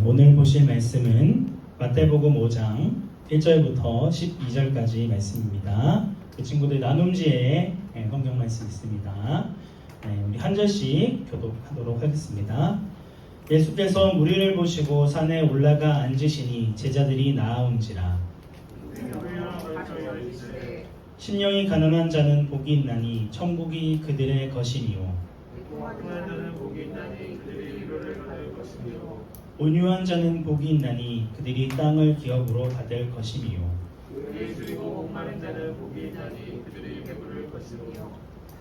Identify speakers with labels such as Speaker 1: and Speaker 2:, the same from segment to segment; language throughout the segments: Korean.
Speaker 1: 오늘 보실 말씀은 마태복음 5장 1절부터 12절까지 말씀입니다. 그 친구들 나눔지에 성경 말씀 있습니다. 우리 한 절씩 교독하도록 하겠습니다. 예수께서 무리를 보시고 산에 올라가 앉으시니 제자들이 나아온지라. 심령이 가난한 자는 복이 있나니 천국이 그들의 것이니요. 온유한 자는 복이 있나니 그들이 땅을 기업으로 받을 것이니요.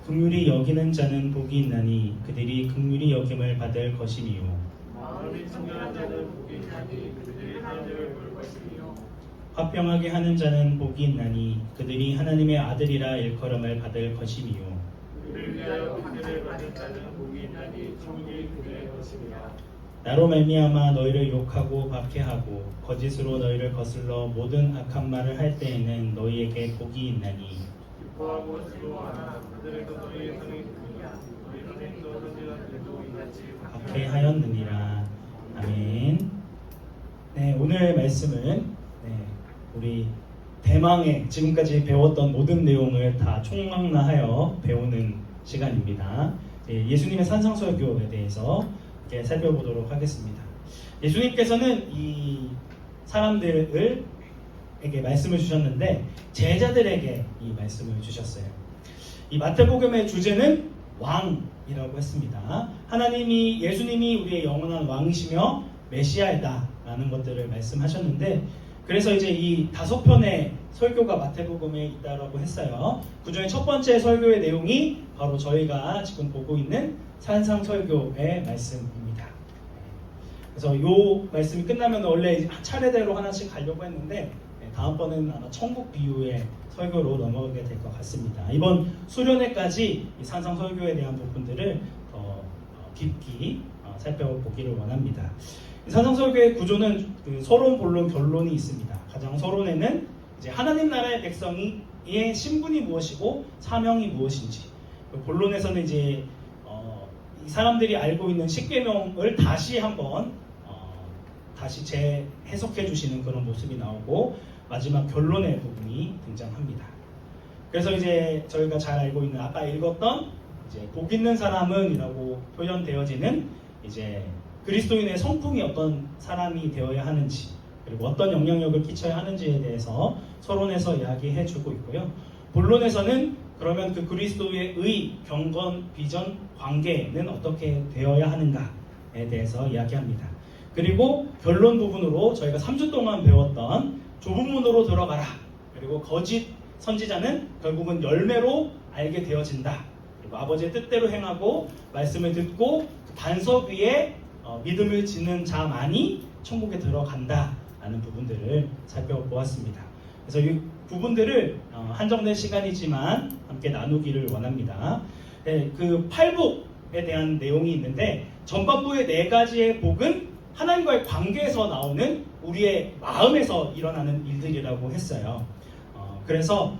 Speaker 1: 긍휼히 여기는 자는 복이 있나니 그들이 긍휼히 여김을 받을 것이니요. 화평하게 하는 자는 복이 있나니 그들이 하나님의 아들이라 일컬음을 받을 것이니요. 나로 말미암아 너희를 욕하고 박해하고 거짓으로 너희를 거슬러 모든 악한 말을 할 때에는 너희에게 복이 있나니 박해하였느니라. 아멘. 오늘 말씀은 우리 대망의 지금까지 배웠던 모든 내용을 다 총망라하여 배우는 시간입니다. 예수님의 산상설교에 대해서 살펴보도록 하겠습니다. 예수님께서는 이 사람들에게 말씀을 주셨는데 제자들에게 이 말씀을 주셨어요. 이 마태복음의 주제는 왕이라고 했습니다. 예수님이 우리의 영원한 왕이시며 메시아이다 라는 것들을 말씀하셨는데, 그래서 이제 이 5편의 설교가 마태복음에 있다라고 했어요. 그 중에 첫 번째 설교의 내용이 바로 저희가 지금 보고 있는 산상설교의 말씀입니다. 그래서 이 말씀이 끝나면 원래 차례대로 하나씩 가려고 했는데 다음번은 아마 천국 비유의 설교로 넘어가게 될 것 같습니다. 이번 수련회까지 이 산상설교에 대한 부분들을 더 깊이 살펴보기를 원합니다. 산상설교의 구조는 서론, 본론, 결론이 있습니다. 가장 서론에는 이제 하나님 나라의 백성의 신분이 무엇이고 사명이 무엇인지, 본론에서는 이제 이 사람들이 알고 있는 십계명을 다시 한번 다시 재해석해 주시는 그런 모습이 나오고, 마지막 결론의 부분이 등장합니다. 그래서 이제 저희가 잘 알고 있는 아까 읽었던 이제 복 있는 사람은이라고 표현되어지는 이제 그리스도인의 성품이 어떤 사람이 되어야 하는지, 그리고 어떤 영향력을 끼쳐야 하는지에 대해서 서론에서 이야기해 주고 있고요. 본론에서는 그러면 그 그리스도의 의, 경건, 비전, 관계는 어떻게 되어야 하는가에 대해서 이야기합니다. 그리고 결론 부분으로 저희가 3주 동안 배웠던 좁은 문으로 들어가라, 그리고 거짓 선지자는 결국은 열매로 알게 되어진다, 그리고 아버지의 뜻대로 행하고 말씀을 듣고 그 반석 위에 믿음을 짓는 자만이 천국에 들어간다 라는 부분들을 살펴보았습니다. 그래서 이 부분들을 한정된 시간이지만 함께 나누기를 원합니다. 그 8복에 대한 내용이 있는데, 전반부의 4가지의 복은 하나님과의 관계에서 나오는 우리의 마음에서 일어나는 일들이라고 했어요. 그래서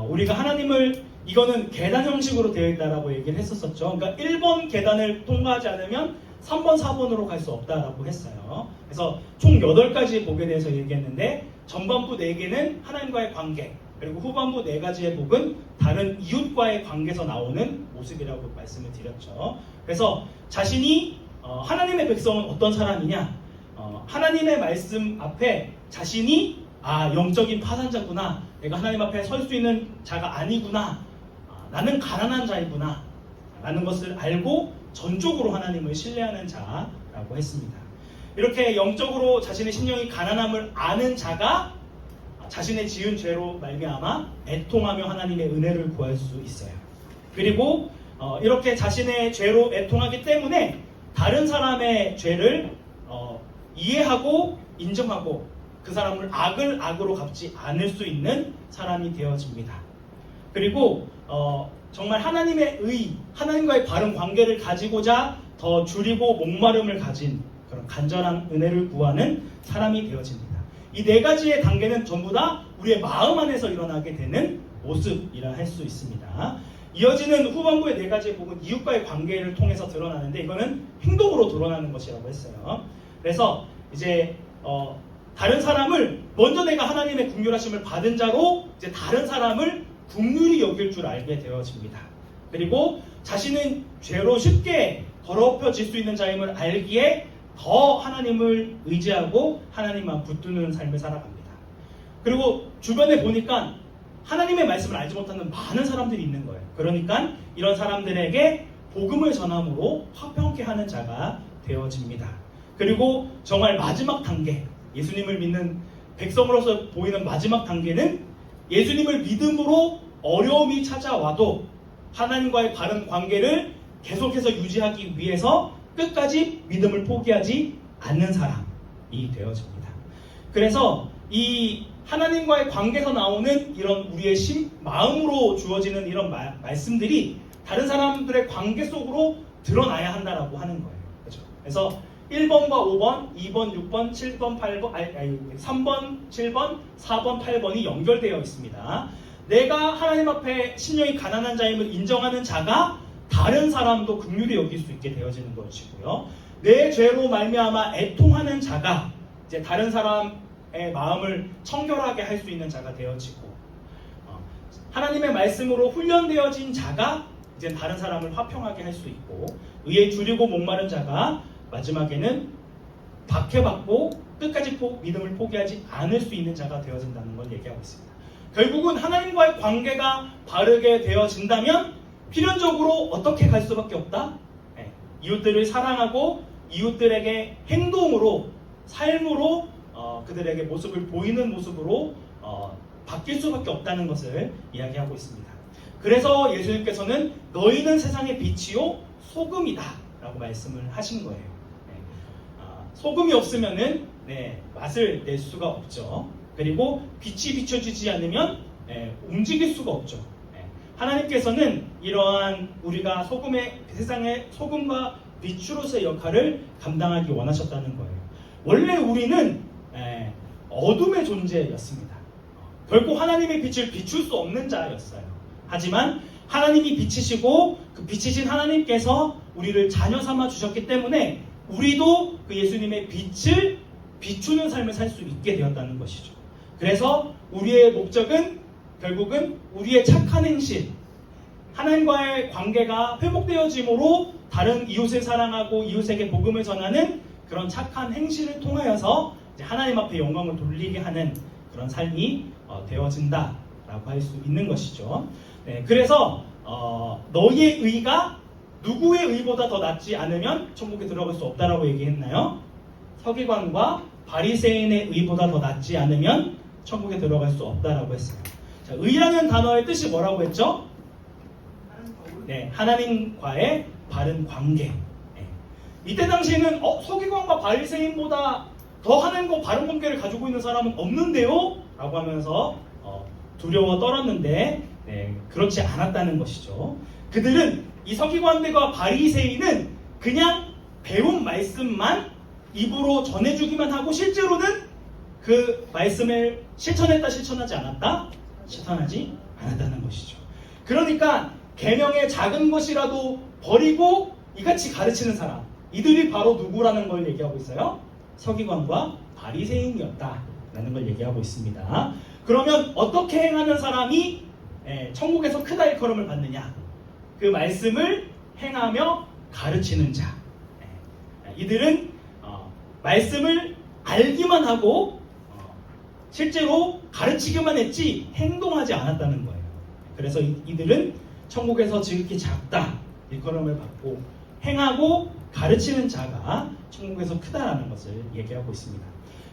Speaker 1: 우리가 하나님을, 이거는 계단 형식으로 되어 있다라고 얘기를 했었죠. 그러니까 1번 계단을 통과하지 않으면 3번, 4번으로 갈 수 없다라고 했어요. 그래서 총 8가지의 복에 대해서 얘기했는데, 전반부 4개는 하나님과의 관계, 그리고 후반부 4가지의 복은 다른 이웃과의 관계에서 나오는 모습이라고 말씀을 드렸죠. 그래서 자신이 하나님의 백성은 어떤 사람이냐, 하나님의 말씀 앞에 자신이 영적인 파산자구나, 내가 하나님 앞에 설 수 있는 자가 아니구나, 나는 가난한 자이구나 라는 것을 알고 전적으로 하나님을 신뢰하는 자라고 했습니다. 이렇게 영적으로 자신의 심령이 가난함을 아는 자가 자신의 지은 죄로 말미암아 애통하며 하나님의 은혜를 구할 수 있어요. 그리고 이렇게 자신의 죄로 애통하기 때문에 다른 사람의 죄를 이해하고 인정하고 그 사람을 악을 악으로 갚지 않을 수 있는 사람이 되어집니다. 그리고 정말 하나님의 하나님과의 바른 관계를 가지고자 더 줄이고 목마름을 가진 그런 간절한 은혜를 구하는 사람이 되어집니다. 이 4가지의 단계는 전부 다 우리의 마음 안에서 일어나게 되는 모습이라 할 수 있습니다. 이어지는 후반부의 4가지의 복은 이웃과의 관계를 통해서 드러나는데, 이거는 행동으로 드러나는 것이라고 했어요. 그래서 이제 다른 사람을 먼저 내가 하나님의 긍휼하심을 받은 자로 이제 다른 사람을 긍휼히 여길 줄 알게 되어집니다. 그리고 자신은 죄로 쉽게 더럽혀질 수 있는 자임을 알기에 더 하나님을 의지하고 하나님만 붙드는 삶을 살아갑니다. 그리고 주변에 보니까 하나님의 말씀을 알지 못하는 많은 사람들이 있는 거예요. 그러니까 이런 사람들에게 복음을 전함으로 화평케 하는 자가 되어집니다. 그리고 정말 마지막 단계, 예수님을 믿는 백성으로서 보이는 마지막 단계는 예수님을 믿음으로 어려움이 찾아와도 하나님과의 바른 관계를 계속해서 유지하기 위해서 끝까지 믿음을 포기하지 않는 사람이 되어집니다. 그래서 이 하나님과의 관계에서 나오는 이런 우리의 마음으로 주어지는 이런 말씀들이 다른 사람들의 관계 속으로 드러나야 한다라고 하는 거예요. 그렇죠? 그래서 1번과 5번, 2번, 6번, 7번, 8번, 3번, 7번, 4번, 8번이 연결되어 있습니다. 내가 하나님 앞에 심령이 가난한 자임을 인정하는 자가 다른 사람도 긍휼히 여길 수 있게 되어지는 것이고요. 내 죄로 말미암아 애통하는 자가 이제 다른 사람의 마음을 청결하게 할 수 있는 자가 되어지고, 하나님의 말씀으로 훈련되어진 자가 이제 다른 사람을 화평하게 할 수 있고, 의에 줄이고 목마른 자가 마지막에는 박해받고 끝까지 믿음을 포기하지 않을 수 있는 자가 되어진다는 걸 얘기하고 있습니다. 결국은 하나님과의 관계가 바르게 되어진다면 필연적으로 어떻게 갈 수밖에 없다? 이웃들을 사랑하고 이웃들에게 행동으로, 삶으로 그들에게 모습을 보이는 모습으로 바뀔 수밖에 없다는 것을 이야기하고 있습니다. 그래서 예수님께서는 너희는 세상의 빛이요 소금이다 라고 말씀을 하신 거예요. 소금이 없으면은 맛을 낼 수가 없죠. 그리고 빛이 비춰지지 않으면 움직일 수가 없죠. 하나님께서는 이러한 우리가 세상의 소금과 빛으로서의 역할을 감당하기 원하셨다는 거예요. 원래 우리는 어둠의 존재였습니다. 결코 하나님의 빛을 비출 수 없는 자였어요. 하지만 하나님이 빛이시고 그 빛이신 하나님께서 우리를 자녀 삼아 주셨기 때문에 우리도 그 예수님의 빛을 비추는 삶을 살 수 있게 되었다는 것이죠. 그래서 우리의 목적은 결국은 우리의 착한 행실, 하나님과의 관계가 회복되어짐으로 다른 이웃을 사랑하고 이웃에게 복음을 전하는 그런 착한 행실을 통하여서 이제 하나님 앞에 영광을 돌리게 하는 그런 삶이 되어진다라고 할 수 있는 것이죠. 그래서 너희의 의가 누구의 의보다 더 낫지 않으면 천국에 들어갈 수 없다라고 얘기했나요? 서기관과 바리새인의 의보다 더 낫지 않으면 천국에 들어갈 수 없다라고 했어요. 자, 의라는 단어의 뜻이 뭐라고 했죠? 하나님과의 바른 관계. 이때 당시에는 서기관과 바리새인보다 더 하나님과 바른 관계를 가지고 있는 사람은 없는데요? 라고 하면서 두려워 떨었는데 그렇지 않았다는 것이죠. 그들은 이 서기관들과 바리새인은 그냥 배운 말씀만 입으로 전해주기만 하고 실제로는 그 말씀을 실천했다 실천하지 않았다? 실천하지 않았다는 것이죠. 그러니까 계명의 작은 것이라도 버리고 이같이 가르치는 사람, 이들이 바로 누구라는 걸 얘기하고 있어요? 서기관과 바리새인이었다라는 걸 얘기하고 있습니다. 그러면 어떻게 행하는 사람이 천국에서 크다 일컬음을 받느냐? 그 말씀을 행하며 가르치는 자. 이들은 말씀을 알기만 하고 실제로 가르치기만 했지 행동하지 않았다는 거예요. 그래서 이들은 천국에서 지극히 작다 일컬음을 받고 행하고 가르치는 자가 천국에서 크다라는 것을 얘기하고 있습니다.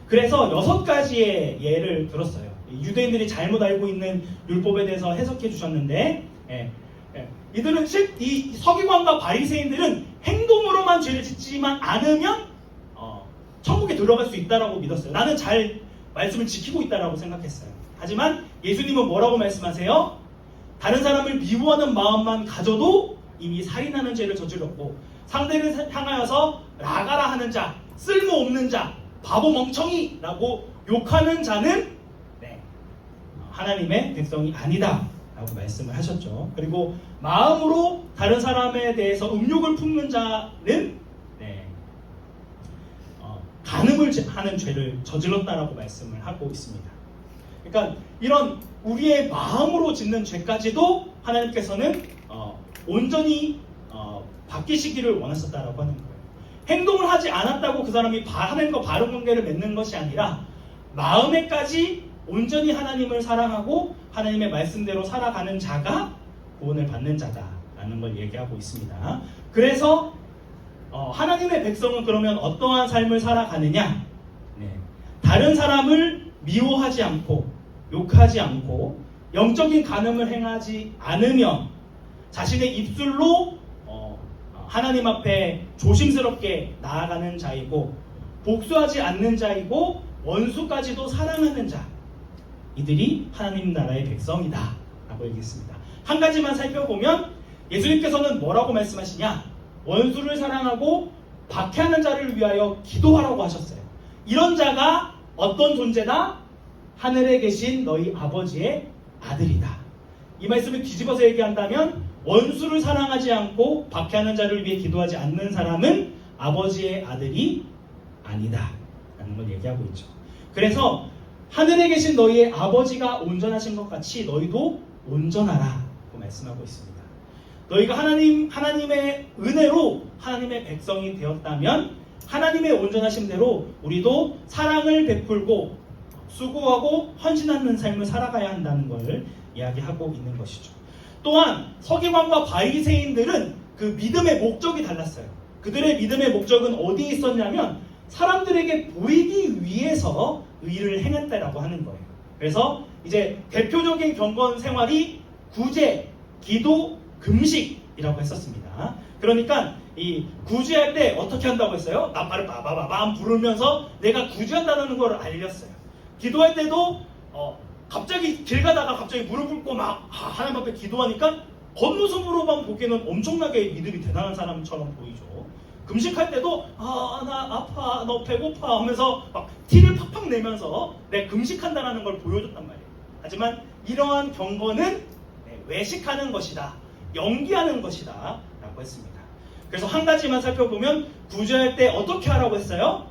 Speaker 1: 그래서 6가지의 예를 들었어요. 유대인들이 잘못 알고 있는 율법에 대해서 해석해 주셨는데 이들은 이 서기관과 바리새인들은 행동으로만 죄를 짓지만 않으면 천국에 들어갈 수 있다라고 믿었어요. 나는 잘 말씀을 지키고 있다라고 생각했어요. 하지만 예수님은 뭐라고 말씀하세요? 다른 사람을 미워하는 마음만 가져도 이미 살인하는 죄를 저질렀고 상대를 향하여서 라가라 하는 자, 쓸모없는 자, 바보 멍청이라고 욕하는 자는 하나님의 백성이 아니다 라고 말씀을 하셨죠. 그리고 마음으로 다른 사람에 대해서 음욕을 품는 자는 간음을 하는 죄를 저질렀다라고 말씀을 하고 있습니다. 그러니까 이런 우리의 마음으로 짓는 죄까지도 하나님께서는 온전히 바뀌시기를 원하셨다라고 하는 거예요. 행동을 하지 않았다고 그 사람이 하나님과 바른 관계를 맺는 것이 아니라 마음에까지 온전히 하나님을 사랑하고 하나님의 말씀대로 살아가는 자가 구원을 받는 자다라는 걸 얘기하고 있습니다. 그래서 하나님의 백성은 그러면 어떠한 삶을 살아가느냐? 다른 사람을 미워하지 않고 욕하지 않고 영적인 간음을 행하지 않으며 자신의 입술로 하나님 앞에 조심스럽게 나아가는 자이고 복수하지 않는 자이고 원수까지도 사랑하는 자, 이들이 하나님 나라의 백성이다 라고 얘기했습니다. 한 가지만 살펴보면 예수님께서는 뭐라고 말씀하시냐? 원수를 사랑하고 박해하는 자를 위하여 기도하라고 하셨어요. 이런 자가 어떤 존재다? 하늘에 계신 너희 아버지의 아들이다. 이 말씀을 뒤집어서 얘기한다면 원수를 사랑하지 않고 박해하는 자를 위해 기도하지 않는 사람은 아버지의 아들이 아니다 라는 걸 얘기하고 있죠. 그래서 하늘에 계신 너희의 아버지가 온전하신 것 같이 너희도 온전하라 라고 말씀하고 있습니다. 너희가 하나님의 은혜로 하나님의 백성이 되었다면 하나님의 온전하심대로 우리도 사랑을 베풀고 수고하고 헌신하는 삶을 살아가야 한다는 것을 이야기하고 있는 것이죠. 또한 서기관과 바리새인들은 그 믿음의 목적이 달랐어요. 그들의 믿음의 목적은 어디에 있었냐면 사람들에게 보이기 위해서 의를 행했다라고 하는 거예요. 그래서 이제 대표적인 경건 생활이 구제, 기도, 금식이라고 했었습니다. 그러니까 이 구제할 때 어떻게 한다고 했어요? 나팔을 빠바바밤 부르면서 내가 구제한다는 걸 알렸어요. 기도할 때도 갑자기 길 가다가 갑자기 무릎 꿇고 막 하나님 앞에 기도하니까 겉모습으로만 보기에는 엄청나게 믿음이 대단한 사람처럼 보이죠. 금식할 때도 나 아파, 너 배고파 하면서 막 티를 팍팍 내면서 내가 금식한다는 걸 보여줬단 말이에요. 하지만 이러한 경건은 외식하는 것이다, 연기하는 것이다 라고 했습니다. 그래서 한 가지만 살펴보면 구제할 때 어떻게 하라고 했어요?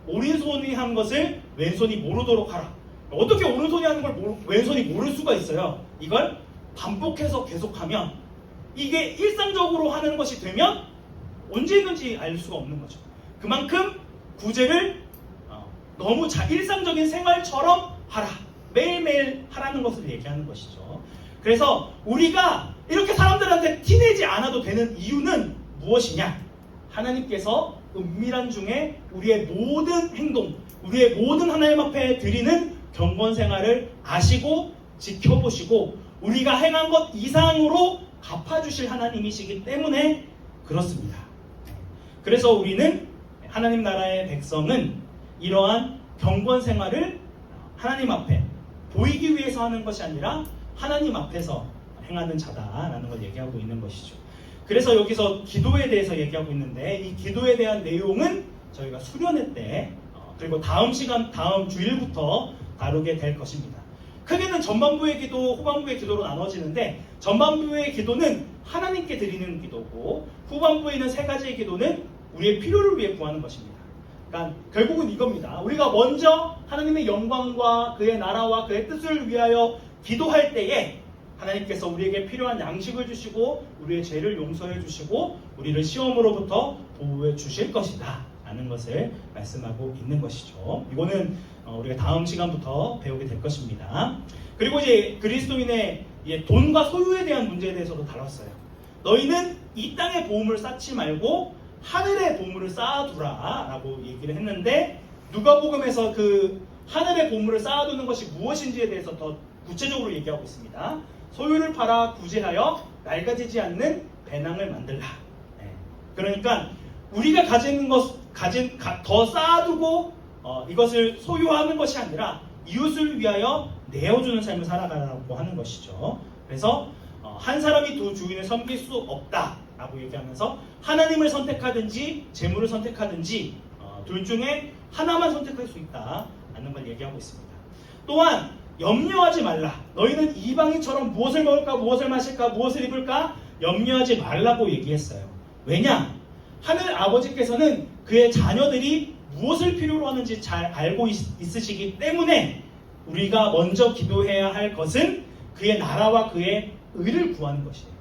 Speaker 1: 오른손이 한 것을 왼손이 모르도록 하라. 어떻게 오른손이 하는 걸 왼손이 모를 수가 있어요? 이걸 반복해서 계속하면 이게 일상적으로 하는 것이 되면 언제 있는지 알 수가 없는 거죠. 그만큼 구제를 너무 일상적인 생활처럼 하라, 매일매일 하라는 것을 얘기하는 것이죠. 그래서 우리가 이렇게 사람들한테 티내지 않아도 되는 이유는 무엇이냐? 하나님께서 은밀한 중에 우리의 모든 행동, 우리의 모든 하나님 앞에 드리는 경건 생활을 아시고 지켜보시고 우리가 행한 것 이상으로 갚아주실 하나님이시기 때문에 그렇습니다. 그래서 우리는 하나님 나라의 백성은 이러한 경건 생활을 하나님 앞에 보이기 위해서 하는 것이 아니라 하나님 앞에서 행하는 자다라는 걸 얘기하고 있는 것이죠. 그래서 여기서 기도에 대해서 얘기하고 있는데 이 기도에 대한 내용은 저희가 수련회 때 그리고 다음 주일부터 다루게 될 것입니다. 크게는 전반부의 기도, 후반부의 기도로 나눠지는데 전반부의 기도는 하나님께 드리는 기도고 후반부에 있는 세 가지의 기도는 우리의 필요를 위해 구하는 것입니다. 그러니까 결국은 이겁니다. 우리가 먼저 하나님의 영광과 그의 나라와 그의 뜻을 위하여 기도할 때에 하나님께서 우리에게 필요한 양식을 주시고 우리의 죄를 용서해 주시고 우리를 시험으로부터 보호해 주실 것이다 라는 것을 말씀하고 있는 것이죠. 이거는 우리가 다음 시간부터 배우게 될 것입니다. 그리고 이제 그리스도인의 돈과 소유에 대한 문제에 대해서도 다뤘어요. 너희는 이 땅의 보물을 쌓지 말고 하늘의 보물을 쌓아두라 라고 얘기를 했는데 누가복음에서 그 하늘의 보물을 쌓아두는 것이 무엇인지에 대해서 더 구체적으로 얘기하고 있습니다. 소유를 팔아 구제하여 낡아지지 않는 배낭을 만들라. 그러니까 우리가 가지는 것 더 쌓아두고 이것을 소유하는 것이 아니라 이웃을 위하여 내어주는 삶을 살아가라고 하는 것이죠. 그래서 한 사람이 두 주인을 섬길 수 없다라고 얘기하면서 하나님을 선택하든지 재물을 선택하든지 둘 중에 하나만 선택할 수 있다라는 걸 얘기하고 있습니다. 또한 염려하지 말라. 너희는 이방인처럼 무엇을 먹을까, 무엇을 마실까, 무엇을 입을까 염려하지 말라고 얘기했어요. 왜냐? 하늘 아버지께서는 그의 자녀들이 무엇을 필요로 하는지 잘 알고 있으시기 때문에 우리가 먼저 기도해야 할 것은 그의 나라와 그의 의를 구하는 것이에요.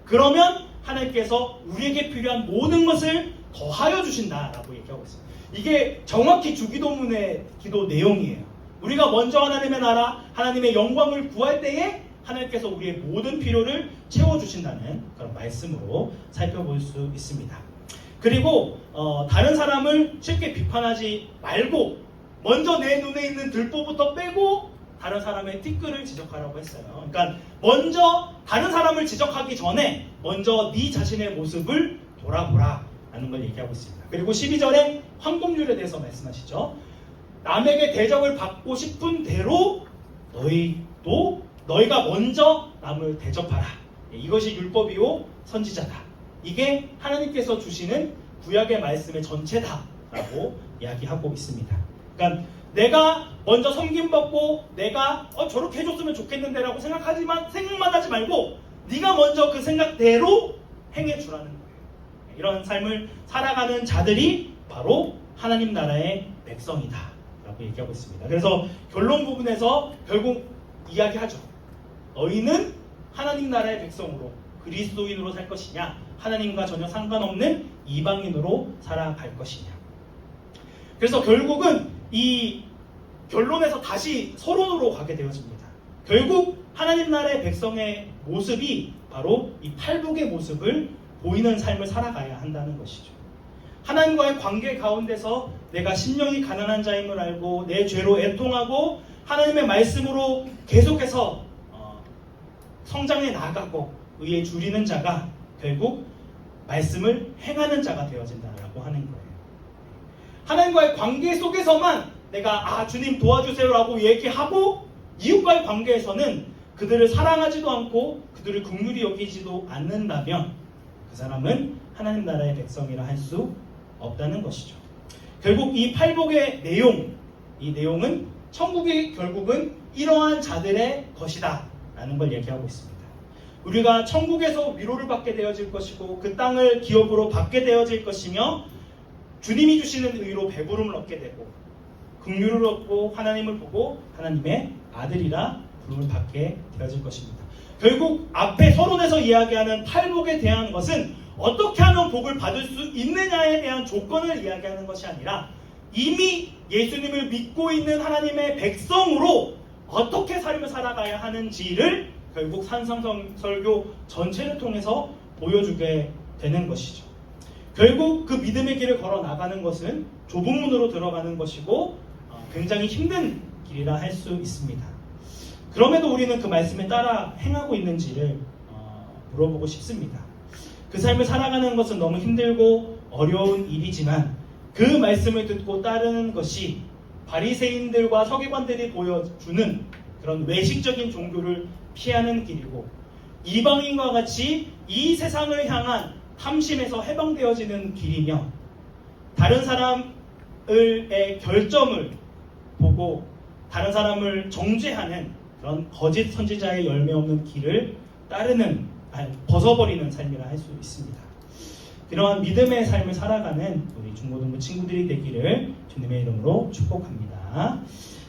Speaker 1: 그러면 하나님께서 우리에게 필요한 모든 것을 더하여 주신다라고 얘기하고 있어요. 이게 정확히 주기도문의 기도 내용이에요. 우리가 먼저 하나님의 나라, 하나님의 영광을 구할 때에 하나님께서 우리의 모든 필요를 채워주신다는 그런 말씀으로 살펴볼 수 있습니다. 그리고 다른 사람을 쉽게 비판하지 말고 먼저 내 눈에 있는 들보부터 빼고 다른 사람의 티끌을 지적하라고 했어요. 그러니까 먼저 다른 사람을 지적하기 전에 먼저 네 자신의 모습을 돌아보라 라는 걸 얘기하고 있습니다. 그리고 12절에 황금률에 대해서 말씀하시죠. 남에게 대접을 받고 싶은 대로 너희가 먼저 남을 대접하라. 이것이 율법이요 선지자다. 이게 하나님께서 주시는 구약의 말씀의 전체다라고 이야기하고 있습니다. 그러니까 내가 먼저 섬김받고 내가 저렇게 해줬으면 좋겠는데라고 생각만 하지 말고 네가 먼저 그 생각대로 행해주라는 거예요. 이런 삶을 살아가는 자들이 바로 하나님 나라의 백성이다 라고 얘기하고 있습니다. 그래서 결론 부분에서 결국 이야기하죠. 너희는 하나님 나라의 백성으로 그리스도인으로 살 것이냐, 하나님과 전혀 상관없는 이방인으로 살아갈 것이냐. 그래서 결국은 이 결론에서 다시 서론으로 가게 되어집니다. 결국 하나님 나라의 백성의 모습이 바로 이 팔복의 모습을 보이는 삶을 살아가야 한다는 것이죠. 하나님과의 관계 가운데서 내가 심령이 가난한 자임을 알고 내 죄로 애통하고 하나님의 말씀으로 계속해서 성장해 나아가고 의에 주리는 자가 결국 말씀을 행하는 자가 되어진다라고 하는 거예요. 하나님과의 관계 속에서만 내가 주님 도와주세요라고 얘기하고 이웃과의 관계에서는 그들을 사랑하지도 않고 그들을 긍휼히 여기지도 않는다면 그 사람은 하나님 나라의 백성이라 할 수 없다는 것이죠. 결국 이 팔복의 이 내용은 천국이 결국은 이러한 자들의 것이다 라는 걸 얘기하고 있습니다. 우리가 천국에서 위로를 받게 되어질 것이고 그 땅을 기업으로 받게 되어질 것이며 주님이 주시는 의로 배부름을 얻게 되고 긍휼을 얻고 하나님을 보고 하나님의 아들이라 부름을 받게 되어질 것입니다. 결국 앞에 서론에서 이야기하는 팔복에 대한 것은 어떻게 하면 복을 받을 수 있느냐에 대한 조건을 이야기하는 것이 아니라 이미 예수님을 믿고 있는 하나님의 백성으로 어떻게 삶을 살아가야 하는지를 결국 산상설교 전체를 통해서 보여주게 되는 것이죠. 결국 그 믿음의 길을 걸어 나가는 것은 좁은 문으로 들어가는 것이고 굉장히 힘든 길이라 할 수 있습니다. 그럼에도 우리는 그 말씀에 따라 행하고 있는지를 물어보고 싶습니다. 그 삶을 살아가는 것은 너무 힘들고 어려운 일이지만 그 말씀을 듣고 따르는 것이 바리새인들과 서기관들이 보여주는 그런 외식적인 종교를 피하는 길이고 이방인과 같이 이 세상을 향한 탐심에서 해방되어지는 길이며 다른 사람의 결점을 보고 다른 사람을 정죄하는 그런 거짓 선지자의 열매 없는 길을 벗어버리는 삶이라 할 수 있습니다. 이러한 믿음의 삶을 살아가는 우리 중고등부 친구들이 되기를 주님의 이름으로 축복합니다.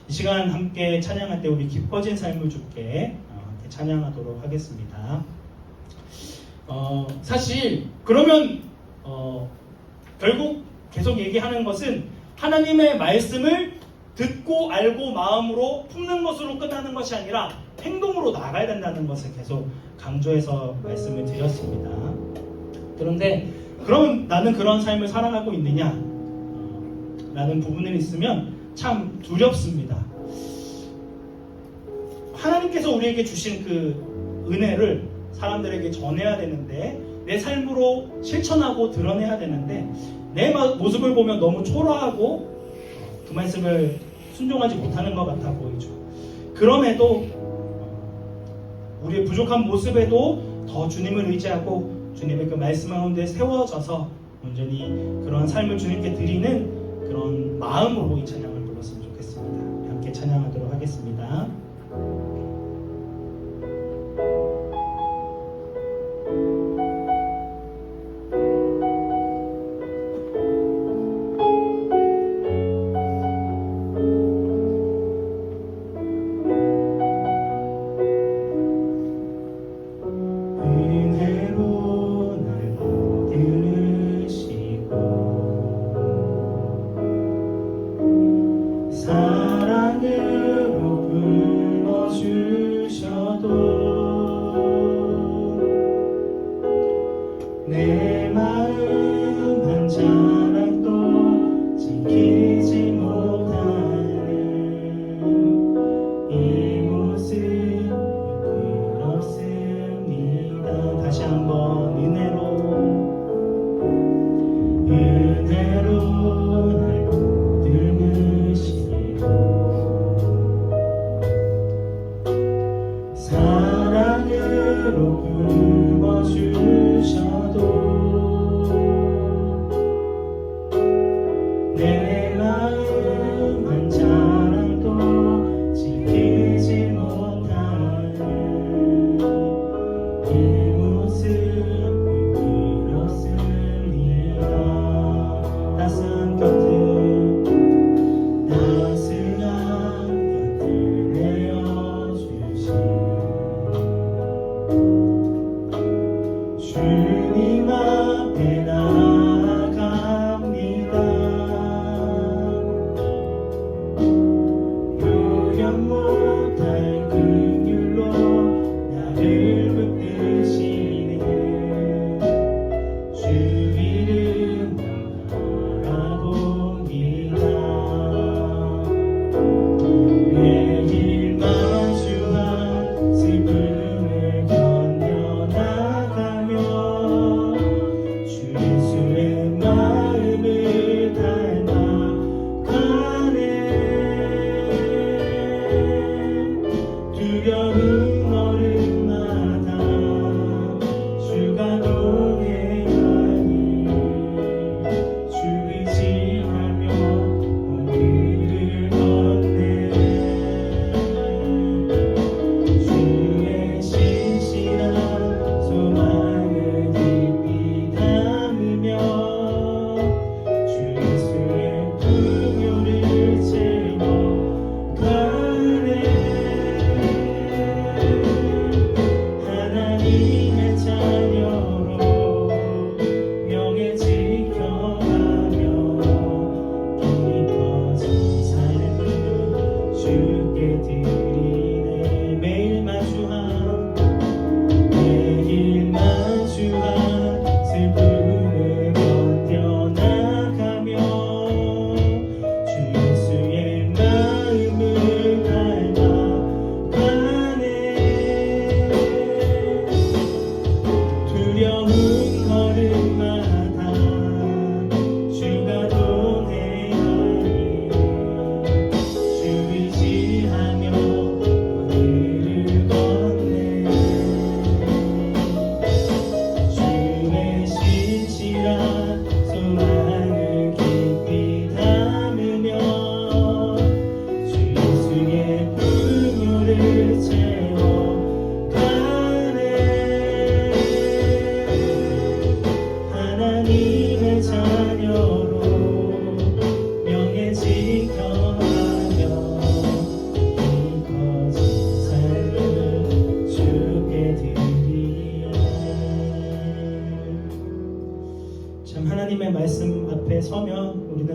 Speaker 1: 이 시간 함께 찬양할 때 우리 깊어진 삶을 주께 함께 찬양하도록 하겠습니다. 사실 그러면 결국 계속 얘기하는 것은 하나님의 말씀을 듣고 알고 마음으로 품는 것으로 끝나는 것이 아니라 행동으로 나가야 된다는 것을 계속 강조해서 말씀을 드렸습니다. 그런데 그럼 나는 그런 삶을 살아가고 있느냐? 라는 부분이 있으면 참 두렵습니다. 하나님께서 우리에게 주신 그 은혜를 사람들에게 전해야 되는데 내 삶으로 실천하고 드러내야 되는데 내 모습을 보면 너무 초라하고 그 말씀을 순종하지 못하는 것 같아 보이죠. 그럼에도 우리의 부족한 모습에도 더 주님을 의지하고 주님의 그 말씀 가운데 세워져서 온전히 그런 삶을 주님께 드리는 그런 마음으로 이 찬양을 불렀으면 좋겠습니다. 함께 찬양하도록 하겠습니다.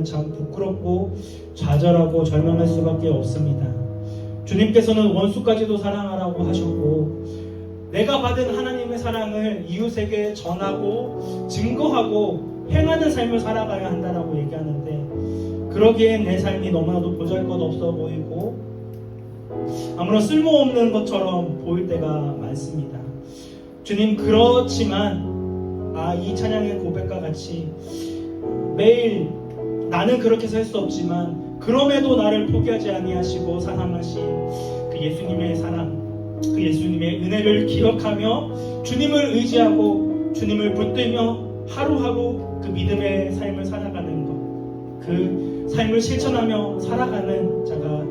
Speaker 1: 보면 참 부끄럽고 좌절하고 절망할 수밖에 없습니다. 주님께서는 원수까지도 사랑하라고 하셨고 내가 받은 하나님의 사랑을 이웃에게 전하고 증거하고 행하는 삶을 살아가야 한다라고 얘기하는데 그러기엔 내 삶이 너무나도 보잘것없어 보이고 아무런 쓸모없는 것처럼 보일 때가 많습니다. 주님 그렇지만 이 찬양의 고백과 같이 매일 나는 그렇게 살 수 없지만 그럼에도 나를 포기하지 아니하시고 사랑하신 그 예수님의 사랑 그 예수님의 은혜를 기억하며 주님을 의지하고 주님을 붙들며 하루하루 그 믿음의 삶을 살아가는 것 그 삶을 실천하며 살아가는 자가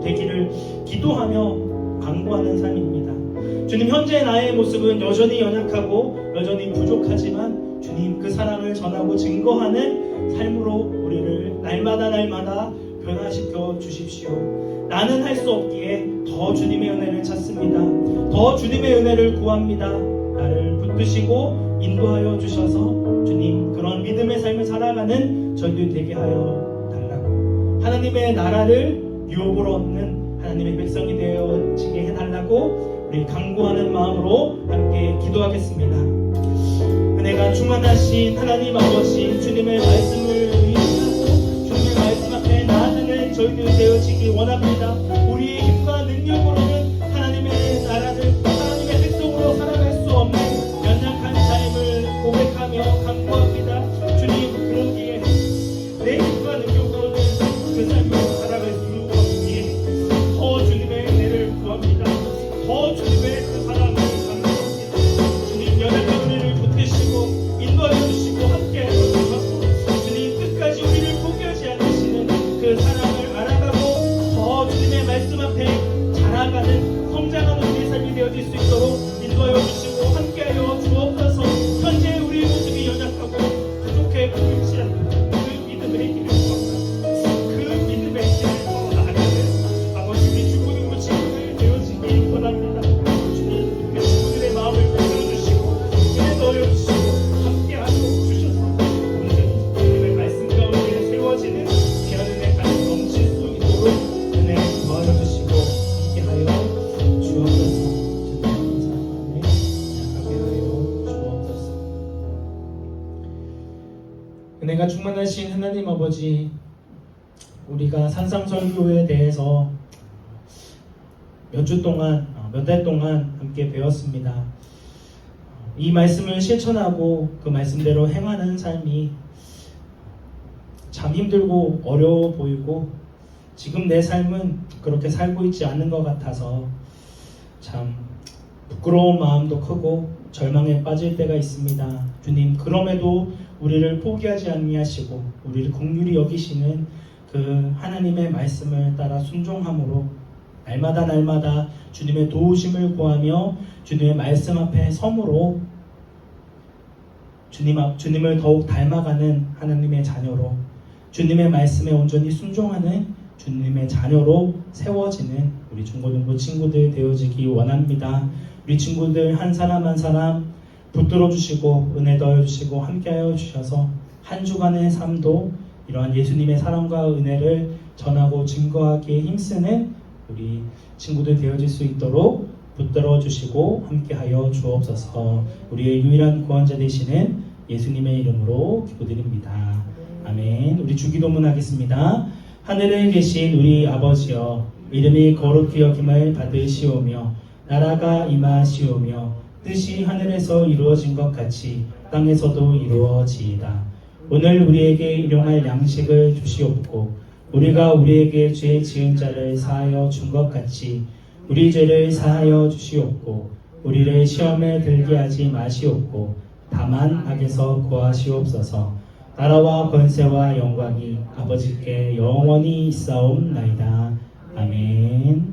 Speaker 1: 되기를 기도하며 간구하는 삶입니다. 주님 현재 나의 모습은 여전히 연약하고 여전히 부족하지만 주님 그 사랑을 전하고 증거하는 삶으로 우리를 날마다 변화시켜 주십시오. 나는 할 수 없기에 더 주님의 은혜를 찾습니다. 더 주님의 은혜를 구합니다. 나를 붙드시고 인도하여 주셔서 주님 그런 믿음의 삶을 살아가는 저희들 되게 하여 달라고 하나님의 나라를 유업으로 얻는 하나님의 백성이 되어지게 해달라고 우리 간구하는 마음으로 함께 기도하겠습니다. 은혜가 충만하신 하나님 아버지 주님의 말씀을 의지하고 주님의 말씀 앞에 나아가는 저희들 되어지기 원합니다. 우리의 힘과 능력으로는 하나님의 나라를 하나님의 백성으로 살아갈 수 없는 연약한 삶을 고백하며 간구합니다. 주님 그러기에 내 힘과 능력으로는 그 삶을 살아갈 수 없기에 더 주님의 은혜를 구합니다. 더 주님의 그 사랑을 감사합니다. 주님 연약한 우리를 붙드시고 인도하여 주시고 함께하여 주셔서 주님 끝까지 우리를 포기하지 않으시는 그 사랑을 알아가고 더 주님의 말씀 앞에 자라가는 성장하는 우리의 삶이 되어질 수 있도록 인도하여 주시고 함께하여 주옵소서. 현재 우리의 모습이 연약하고 부족해 보이지 않는 그 믿음의 길을 걸어가는 그 믿음의 길을 걸어나가는 아버지 우리 주부님과 친구들 되어지기 원합니다. 주님 그 친구들의 마음을 붙들어주시고 은혜 넣어주시고 함께하여 주셔서 온전히 주님의 말씀 가운데 세워지는 귀한 은혜가 넘칠 수 있도록 은혜 도와주시고 함께하여 주옵소서. 주님 감사하네 약하게 하여 주옵소서. 은혜가 충만하신 하나님 아버지 우리가 산상설교에 대해서 몇 주 동안 몇 달 동안 함께 배웠습니다. 이 말씀을 실천하고 그 말씀대로 행하는 삶이 참 힘들고 어려워 보이고 지금 내 삶은 그렇게 살고 있지 않는 것 같아서 참 부끄러운 마음도 크고 절망에 빠질 때가 있습니다. 주님 그럼에도 우리를 포기하지 아니하시고 우리를 긍휼히 여기시는 그 하나님의 말씀을 따라 순종함으로 날마다 주님의 도우심을 구하며 주님의 말씀 앞에 섬으로 주님을 더욱 닮아가는 하나님의 자녀로 주님의 말씀에 온전히 순종하는 주님의 자녀로 세워지는 우리 중고등부 친구들 되어지기 원합니다. 우리 친구들 한 사람 한 사람 붙들어 주시고 은혜 더해 주시고 함께하여 주셔서 한 주간의 삶도 이러한 예수님의 사랑과 은혜를 전하고 증거하기에 힘쓰는 우리 친구들 되어질 수 있도록 붙들어 주시고 함께하여 주옵소서. 우리의 유일한 구원자 되시는 예수님의 이름으로 기도드립니다. 아멘. 우리 주기도문 하겠습니다. 하늘에 계신 우리 아버지여 이름이 거룩히 여김을 받으시오며 나라가 임하시오며 뜻이 하늘에서 이루어진 것 같이 땅에서도 이루어지이다. 오늘 우리에게 일용할 양식을 주시옵고 우리가 우리에게 죄 지은 자를 사하여 준 것 같이 우리 죄를 사하여 주시옵고 우리를 시험에 들게 하지 마시옵고 다만 악에서 구하시옵소서. 나라와 권세와 영광이 아버지께 영원히 있사옵나이다. 아멘.